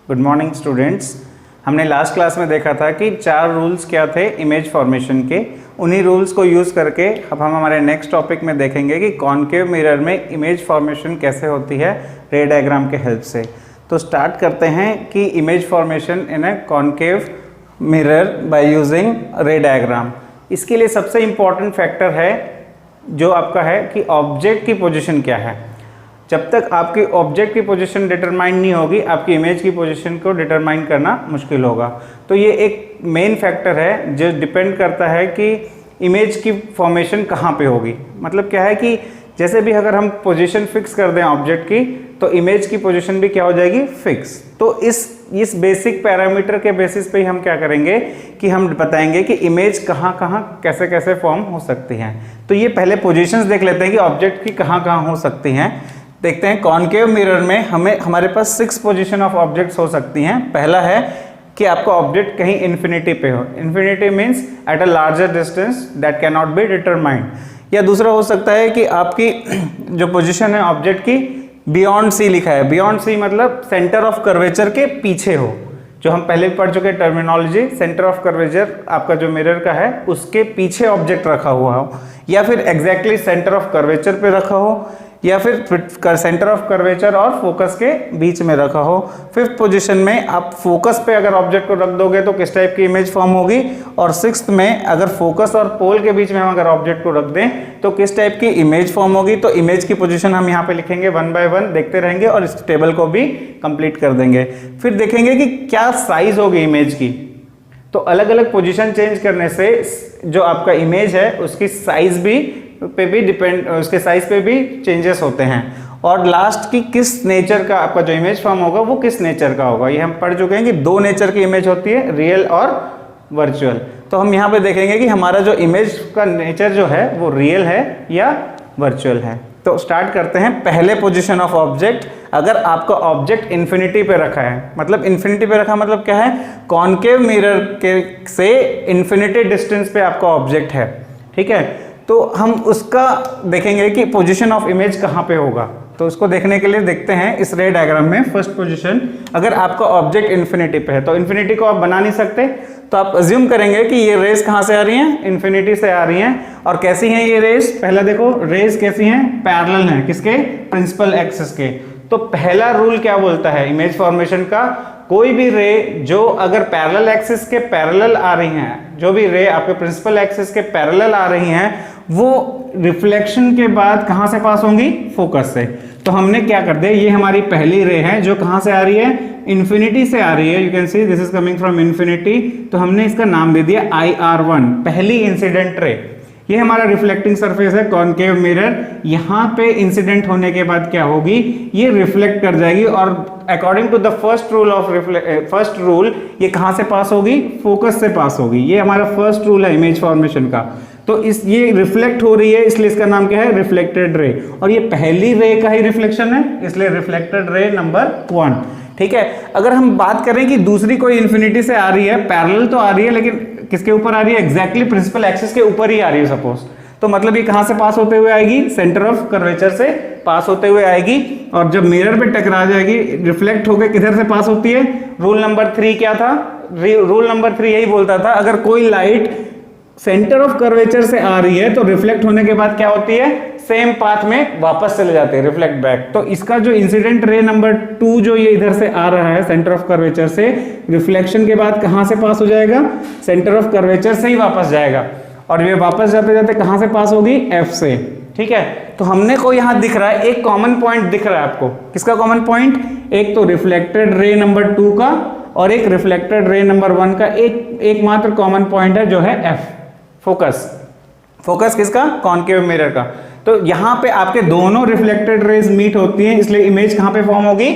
Good morning students. हमने last class में देखा था कि 4 रूल्स क्या थे इमेज फॉर्मेशन के। उन्हीं रूल्स को यूज़ करके अब हम हमारे नेक्स्ट टॉपिक में देखेंगे कि कॉनकेव मिरर में इमेज फॉर्मेशन कैसे होती है रे डायग्राम के हेल्प से। तो स्टार्ट करते हैं कि image formation in A concave mirror by using रे डायग्राम। इसके लिए सबसे इम्पॉर्टेंट फैक्टर है जो आपका है कि ऑब्जेक्ट की पोजीशन क्या है। जब तक आपकी ऑब्जेक्ट की पोजीशन डिटरमाइन नहीं होगी, आपकी इमेज की पोजीशन को डिटरमाइन करना मुश्किल होगा। तो ये एक मेन फैक्टर है जो डिपेंड करता है कि इमेज की फॉर्मेशन कहाँ पे होगी। मतलब क्या है कि जैसे भी अगर हम पोजीशन फिक्स कर दें ऑब्जेक्ट की, तो इमेज की पोजीशन भी क्या हो जाएगी, फिक्स। तो इस बेसिक पैरामीटर के बेसिस पे ही हम क्या करेंगे कि हम बताएंगे कि इमेज कहाँ कहाँ कैसे कैसे फॉर्म हो सकती हैं। तो ये पहले पोजीशंस देख लेते हैं कि ऑब्जेक्ट की कहाँ कहाँ हो सकती हैं। देखते हैं कॉनकेव मिरर में हमारे पास 6 पोजीशन ऑफ ऑब्जेक्ट्स हो सकती हैं। पहला है कि आपका ऑब्जेक्ट कहीं इन्फिनिटी पे हो। Infinity means at a larger distance that can not be determined. या दूसरा हो सकता है कि आपकी जो पोजीशन है ऑब्जेक्ट की बियॉन्ड सी लिखा है। बियॉन्ड सी मतलब सेंटर ऑफ कर्वेचर के पीछे हो, जो हम पहले पढ़ चुके टर्मिनोलॉजी। सेंटर ऑफ कर्वेचर आपका जो मिरर का है उसके पीछे ऑब्जेक्ट रखा हुआ हो, या फिर एग्जैक्टली सेंटर ऑफ कर्वेचर पे रखा हो, या फिर सेंटर ऑफ कर्वेचर और फोकस के बीच में रखा हो। 5th पोजीशन में आप फोकस पे अगर ऑब्जेक्ट को रख दोगे तो किस टाइप की इमेज फॉर्म होगी, और 6th में अगर फोकस और पोल के बीच में हम अगर ऑब्जेक्ट को रख दें तो किस टाइप की इमेज फॉर्म होगी। तो इमेज की पोजीशन हम यहाँ पे लिखेंगे 1 बाय 1, देखते रहेंगे और इस टेबल को भी कंप्लीट कर देंगे। फिर देखेंगे कि क्या साइज होगी इमेज की। तो अलग अलग पोजीशन चेंज करने से जो आपका इमेज है उसकी साइज पे भी डिपेंड, उसके साइज पे भी चेंजेस होते हैं। और लास्ट की किस नेचर का आपका जो इमेज फॉर्म होगा वो किस नेचर का होगा। ये हम पढ़ चुके हैं कि 2 नेचर की इमेज होती है, रियल और वर्चुअल। तो हम यहाँ पे देखेंगे कि हमारा जो इमेज का नेचर जो है वो रियल है या वर्चुअल है। तो स्टार्ट करते हैं पहले पोजीशन ऑफ ऑब्जेक्ट। अगर आपका ऑब्जेक्ट इन्फिनिटी पे रखा है, मतलब इन्फिनिटी पे रखा मतलब क्या है, कॉनकेव मिरर के से इन्फिनिटी डिस्टेंस पे आपका ऑब्जेक्ट है, ठीक है। तो हम उसका देखेंगे कि पोजीशन ऑफ इमेज कहाँ पे होगा। तो उसको देखने के लिए देखते हैं इस रे डायग्राम में फर्स्ट पोजीशन। अगर आपका ऑब्जेक्ट इन्फिनिटी पे है तो इन्फिनिटी को आप बना नहीं सकते, तो आप अज्यूम करेंगे कि ये रेस कहाँ से आ रही हैं, इन्फिनिटी से आ रही हैं। और कैसी हैं ये रेस, पहला देखो रेस कैसी हैं, पैरेलल हैं, किसके, प्रिंसिपल एक्सिस के। तो पहला रूल क्या बोलता है इमेज फॉर्मेशन का, कोई भी रे जो अगर पैरेलल एक्सिस के पैरेलल आ रही हैं, जो भी रे आपके प्रिंसिपल एक्सिस के पैरेलल आ रही हैं, वो रिफ्लेक्शन के बाद कहां से पास होंगी, फोकस से। तो हमने क्या कर दिया, ये हमारी पहली रे है जो कहां से आ रही है, इन्फिनिटी से आ रही है। You can see this is coming from infinity. तो हमने इसका नाम दे दिया IR1, पहली इंसिडेंट रे। ये हमारा रिफ्लेक्टिंग सरफेस है कॉनकेव मिरर। यहाँ पे इंसिडेंट होने के बाद क्या होगी, ये रिफ्लेक्ट कर जाएगी और according to the first rule ये कहाँ से पास होगी, फोकस से पास होगी। ये हमारा फर्स्ट रूल है इमेज फॉर्मेशन का। तो ये रिफ्लेक्ट हो रही है इसलिए इसका नाम क्या है, रिफ्लेक्टेड रे। और ये पहली रे का ही रिफ्लेक्शन है इसलिए रिफ्लेक्टेड रे नंबर 1, ठीक है। अगर हम बात करें कि दूसरी कोई इन्फिनिटी से आ रही है, पैरेलल तो आ रही है लेकिन किसके ऊपर आ रही है, एग्जैक्टली प्रिंसिपल एक्सिस के ऊपर ही आ रही है सपोज, तो मतलब ये कहां से पास होते हुए आएगी, सेंटर ऑफ कर्वेचर से पास होते हुए आएगी। और जब मिरर पे टकरा जाएगी, रिफ्लेक्ट होकर किधर से पास होती है, रूल नंबर 3 क्या था, रूल नंबर 3 यही बोलता था अगर कोई लाइट सेंटर ऑफ कर्वेचर से आ रही है तो रिफ्लेक्ट होने के बाद क्या होती है, सेम पाथ में वापस चले जाते हैं, रिफ्लेक्ट बैक। तो इसका जो इंसिडेंट रे नंबर 2 जो ये इधर से आ रहा है सेंटर ऑफ कर्वेचर से, रिफ्लेक्शन के बाद कहां से पास हो जाएगा, सेंटर ऑफ कर्वेचर से ही वापस जाएगा। और ये वापस जाते जाते कहां से पास होगी, F से, ठीक है। तो हमने को यहां दिख रहा है एक कॉमन पॉइंट दिख रहा है आपको, किसका कॉमन पॉइंट, एक तो रिफ्लेक्टेड रे नंबर 2 का और एक रिफ्लेक्टेड रे नंबर 1 का एक मात्र कॉमन पॉइंट है जो है F, फोकस। फोकस किसका, कॉनकेव मिरर का। तो यहां पे आपके दोनों रिफ्लेक्टेड रेज मीट होती हैं इसलिए इमेज कहां पे फॉर्म होगी,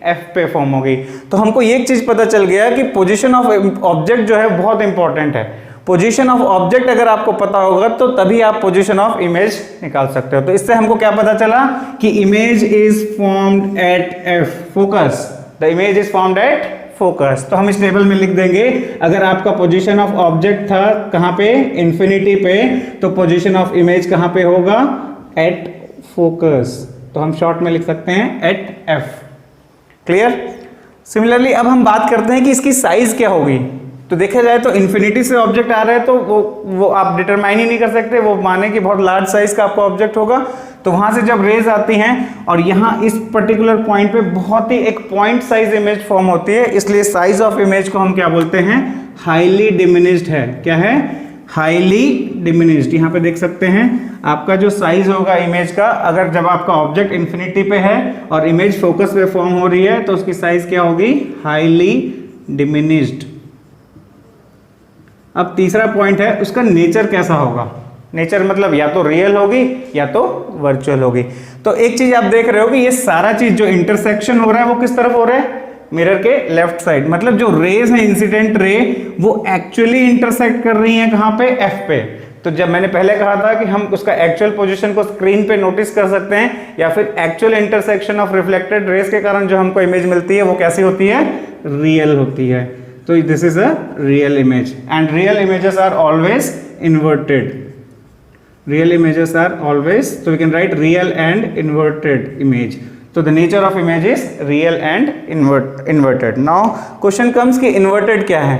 F पे फॉर्म होगी। तो हमको एक चीज पता चल गया कि पोजीशन ऑफ ऑब्जेक्ट जो है बहुत इंपॉर्टेंट है। पोजीशन ऑफ ऑब्जेक्ट अगर आपको पता होगा तो तभी आप पोजीशन ऑफ इमेज निकाल सकते हो। तो इससे हमको क्या पता चला कि image is formed at F, focus, the image is formed at focus. तो हम इस टेबल में लिख देंगे अगर आपका पोजीशन ऑफ ऑब्जेक्ट था कहां पे, इन्फिनिटी पे, तो पोजीशन ऑफ इमेज कहां पे होगा, एट फोकस। तो हम शॉर्ट में लिख सकते हैं एट F। क्लियर। सिमिलरली अब हम बात करते हैं कि इसकी साइज क्या होगी। तो देखा जाए तो इन्फिनिटी से ऑब्जेक्ट आ रहा है तो वो आप डिटरमाइन ही नहीं कर सकते, वो माने कि बहुत लार्ज साइज का आपका ऑब्जेक्ट होगा। तो वहां से जब रेज आती हैं और यहाँ इस पर्टिकुलर पॉइंट पे बहुत ही एक पॉइंट साइज इमेज फॉर्म होती है, इसलिए साइज ऑफ इमेज को हम क्या बोलते हैं, हाईली डिमिनिश्ड है। क्या है, हाईली डिमिनिश्ड। यहाँ पे देख सकते हैं आपका जो साइज होगा इमेज का, अगर जब आपका ऑब्जेक्ट इन्फिनिटी पे है और इमेज फोकस पे फॉर्म हो रही है तो उसकी साइज क्या होगी, हाईली डिमिनिश्ड। अब तीसरा पॉइंट है उसका नेचर कैसा होगा। नेचर मतलब या तो रियल होगी या तो वर्चुअल होगी। तो एक चीज आप देख रहे हो कि ये सारा चीज जो इंटरसेक्शन हो रहा है वो किस तरफ हो रहा है, मिरर के लेफ्ट साइड। मतलब जो रेज है, इंसिडेंट रे, वो एक्चुअली इंटरसेक्ट कर रही हैं कहां पे, एफ पे। तो जब मैंने पहले कहा था कि हम उसका एक्चुअल पोजीशन को स्क्रीन पे नोटिस कर सकते हैं, या फिर actual intersection of reflected raise के कारण जो हमको इमेज मिलती है वो कैसी होती है, रियल होती है। तो this is a real image and real images are always inverted. Real images are always, so we can write real and inverted image. So the nature of image is real and inverted. Now question comes कि inverted क्या है।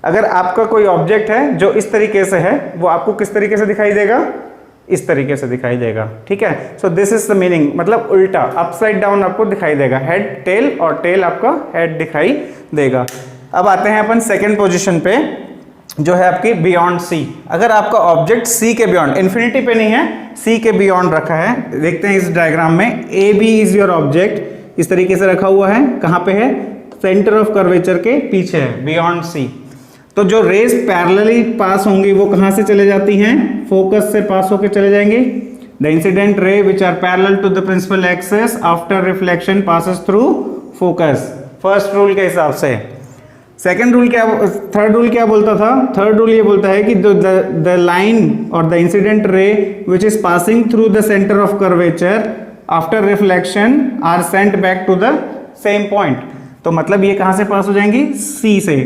अगर आपका कोई object है जो इस तरीके से है, वो आपको किस तरीके से दिखाई देगा, इस तरीके से दिखाई देगा। ठीक है, so this is the meaning, मतलब उल्टा, अपसाइड डाउन आपको दिखाई देगा। हेड टेल और टेल आपका हेड दिखाई देगा। अब आते हैं अपन सेकेंड पोजिशन पे जो है आपकी बियॉन्ड सी। अगर आपका ऑब्जेक्ट सी के बियॉन्ड, इन्फिनिटी पे नहीं है, सी के बियॉन्ड रखा है। देखते हैं इस डायग्राम में, A B is your object, इस तरीके से रखा हुआ है। कहाँ पे है, सेंटर ऑफ कर्वेचर के पीछे है, बियॉन्ड सी। तो जो रेज पैरेलली पास होंगी वो कहाँ से चले जाती हैं, फोकस से पास होकर चले जाएंगे। The incident ray which are parallel to the principal axis after reflection passes through focus, first rule के हिसाब से। सेकेंड रूल क्या, थर्ड रूल क्या बोलता था, थर्ड रूल ये बोलता है कि द लाइन और the incident ray which is passing through the centre of curvature after reflection are sent back to the same point. तो मतलब ये कहाँ से पास हो जाएंगी, सी से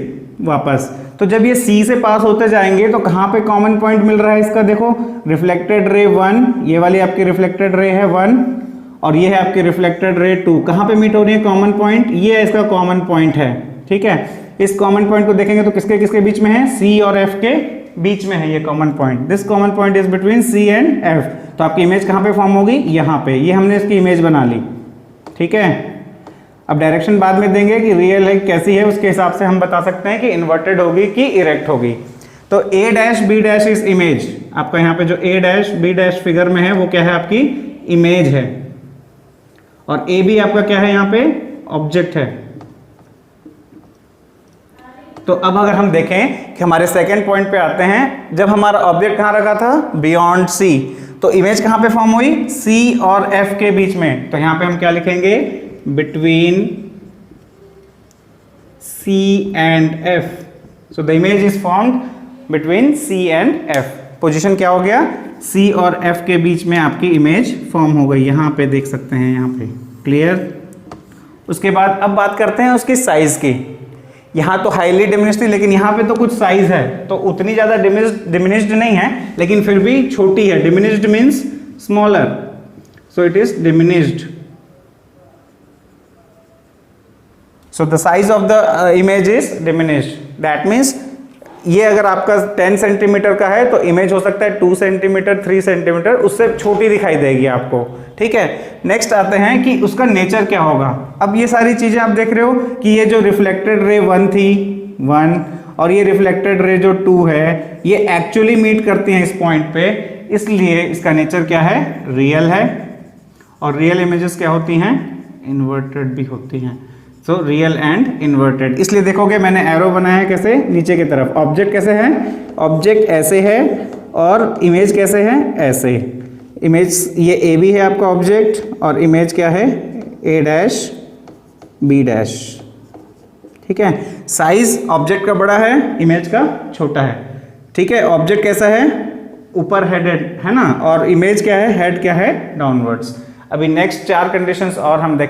वापस। तो जब ये सी से पास होते जाएंगे तो कहाँ पे कॉमन पॉइंट मिल रहा है इसका, देखो रिफ्लेक्टेड रे 1, ये वाली आपकी रिफ्लेक्टेड रे है 1 और ये है आपकी रिफ्लेक्टेड रे 2। कहाँ पे मीट हो रही है कॉमन पॉइंट, ये है इसका कॉमन पॉइंट है। ठीक है, इस कॉमन पॉइंट को देखेंगे तो किसके किसके बीच में है, सी और एफ के बीच में है ये common point. This common point is between C and F. तो आपकी इमेज कहाँ पे फॉर्म होगी, यहाँ पे। ये हमने इसकी इमेज बना ली। ठीक है, अब डायरेक्शन बाद में देंगे कि रियल है कैसी है, उसके हिसाब से हम बता सकते हैं कि इन्वर्टेड होगी कि इरेक्ट होगी। तो A dash B dash is image. आपका यहाँ पे जो A dash B dash figure में है वो क्या है, आपकी इमेज है। और ए बी आपका क्या है, यहाँ पे ऑब्जेक्ट है। तो अब अगर हम देखें कि हमारे सेकेंड पॉइंट पे आते हैं, जब हमारा ऑब्जेक्ट कहाँ रखा था, बियॉन्ड सी, तो इमेज कहाँ पे फॉर्म हुई, सी और एफ के बीच में। तो यहाँ पे हम क्या लिखेंगे, between C and F. So the image is formed between C and F. Position क्या हो गया, सी और एफ के बीच में आपकी इमेज फॉर्म हो गई। यहाँ पे देख सकते हैं, यहाँ पे क्लियर। उसके बाद अब बात करते हैं उसकी साइज की। यहाँ तो हाईली डिमिनिश्ड थी, लेकिन यहाँ पे तो कुछ साइज है, तो उतनी ज़्यादा डिमिनिश्ड नहीं है, लेकिन फिर भी छोटी है। Diminished means smaller, so it is diminished. So the size of the image is diminished. That means ये अगर आपका 10 सेंटीमीटर का है तो इमेज हो सकता है 2 सेंटीमीटर 3 सेंटीमीटर, उससे छोटी दिखाई देगी आपको। ठीक है, नेक्स्ट आते हैं कि उसका नेचर क्या होगा। अब ये सारी चीजें आप देख रहे हो कि ये जो रिफ्लेक्टेड रे 1 थी 1 और ये रिफ्लेक्टेड रे जो 2 है, ये एक्चुअली मीट करती हैं इस पॉइंट पे, इसलिए इसका नेचर क्या है, रियल है। और रियल इमेजेस क्या होती हैं, इन्वर्टेड भी होती हैं। So real and inverted. इसलिए देखोगे मैंने एरो बनाया है कैसे, नीचे की तरफ। ऑब्जेक्ट कैसे है, ऑब्जेक्ट ऐसे है और इमेज कैसे है, ऐसे। इमेज ये ए बी है आपका ऑब्जेक्ट और इमेज क्या है, ए डैश बी डैश। ठीक है, साइज ऑब्जेक्ट का बड़ा है, इमेज का छोटा है। ठीक है, ऑब्जेक्ट कैसा है, ऊपर हेडेड है ना, और इमेज क्या है, हेड क्या है, डाउनवर्ड्स। अभी नेक्स्ट 4 कंडीशंस और हम देखें।